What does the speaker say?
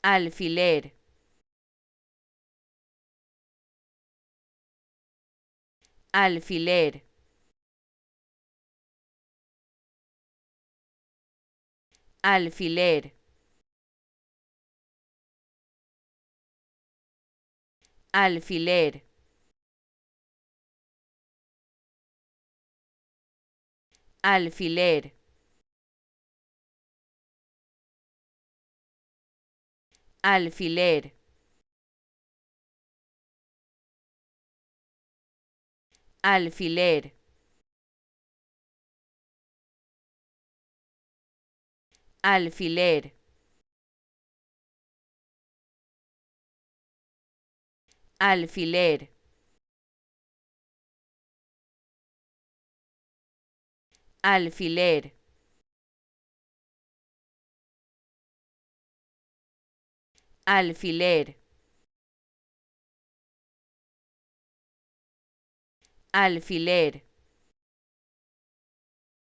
alfiler, alfiler, alfiler, alfiler, alfiler, alfiler, alfiler, alfiler, alfiler, alfiler, alfiler, alfiler,